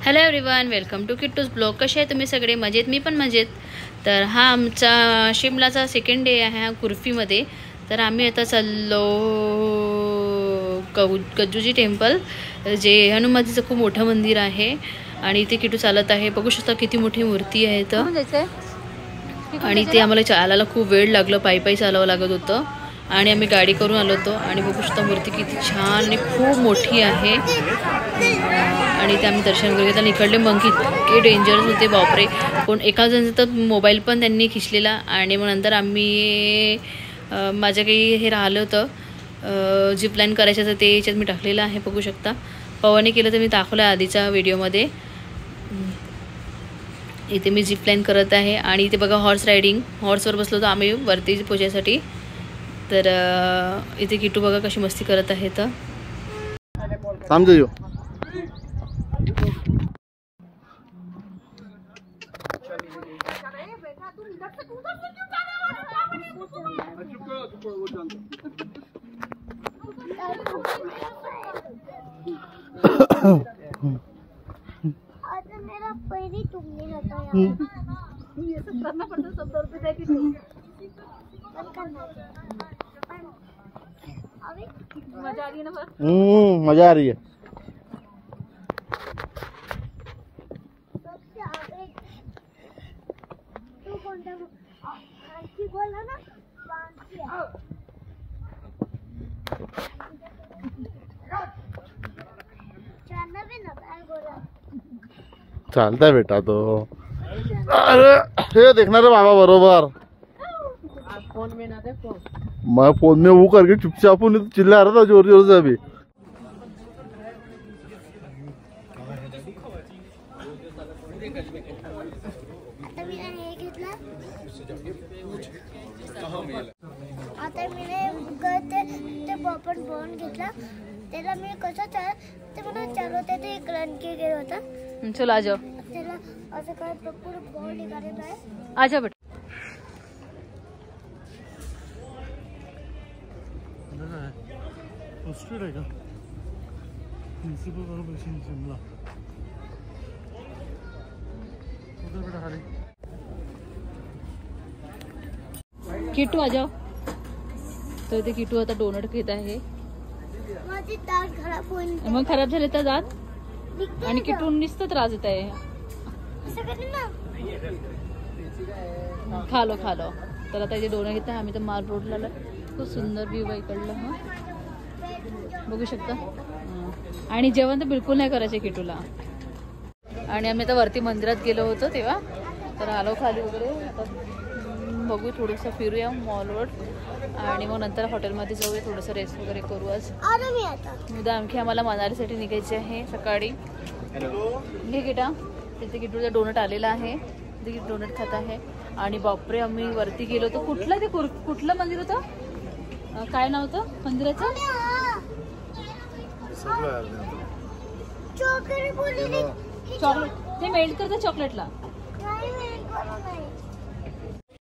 Hello everyone, welcome to Kittu's blog. कसे आहे तुम्ही सगळे? मजेत? मी पण मजेत. तर हा आमचा शिमलाचा सेकंड डे आहे कुर्फीमध्ये. तर आम्ही आता चाललो गज्जूजी टेम्पल, जे हनुमानजीचं खूप मोठं मंदिर आहे आणि इथे किट्टू चालत आहे. बघू शकता किती मोठी मूर्ती आहे इथं. आणि ते आम्हाला चालायला खूप वेळ लागलं, पायी चालावं लागत होतं आणि आम्ही गाडी करून आलो होतो. आणि बघू शकता मूर्ती किती छान आणि खूप मोठी आहे. आणि ते आम्ही दर्शन वगैरे घेतलं. इकडले मंकी इतके डेंजरस होते, बापरे. कोण एका जण तर मोबाईल पण त्यांनी खिचलेला. आणि मग नंतर आम्ही माझं काही हे राहिलं होतं जिप लाईन करायचं, तर ते याच्यात मी टाकलेलं आहे. बघू शकता, पवाने केलं तर मी दाखवलं आधीच्या व्हिडिओमध्ये. इथे मी जिप लाईन करत आहे आणि इथे बघा हॉर्स रायडिंग, हॉर्सवर बसलो होतो आम्ही वरती पोचायसाठी. तर इथे किट्टू बघा कशी मस्ती करत आहे. तर समजो मेरा पैर ही टूटने लगा यार। ये सब करना पड़ता है, सब दर्द होता है कि अभी मजा आ रही है ना? मजा आ रही है। सबसे आगे तू कौन था? कांची बोला ना, कांची चलना भी ना पैर बोला चालता है बेटा तो। अरे हे देखना रे बाबा बरोबर। फोन में ना देखो, मैं फोन में वो करके चुपचाप नहीं तो चिल्ला रहा था जोर जोर से अभी। आता मी पॉपन बॉन घेतला, त्याला मी कसं ते मला चालवते ते एक रन के गेला होता. चलो आ जाओ. त्याला असं काय पूर्ण बॉल निघालेला आहे. आ जाओ बेटा. किट्टू आ जाओ. तर इथे किट्टू आता डोनट घेत आहे. माझी दात खराब होईल. मग खराब झाले तर जात आणि किट्टू नुसतं त्रास देत आहे. असं करेल ना, खालो. तर आता इथे डोनट घेत आहे. आम्ही तर माल रोडला आलो. खूप सुंदर व्ह्यू आहे इकडलं. बघू शकता. आणि जेवण तर बिलकुल नाही करायचे किट्टूला. आणि आम्ही आता वरती मंदिरात गेलो होतो तेव्हा, तर आलो खाली वगैरे. आता बघू, थोडंसं फिरूया मॉलवर आणि मग नंतर हॉटेलमध्ये जाऊया, थोडंसं रेस्ट वगैरे करू. आज उद्या आणखी आम्हाला मनालीसाठी निघायचे आहे सकाळी. घे किटा. तिथे किट्टूचा डोनट आलेला आहे, तिथे डोनट खात आहे. आणि बापरे, आम्ही वरती गेलो होतो. कुठलं ते कुठलं मंदिर होतं? काय नाव होतं मंदिराचं? चॉकलेट. ते मेल्ट करतं चॉकलेटला.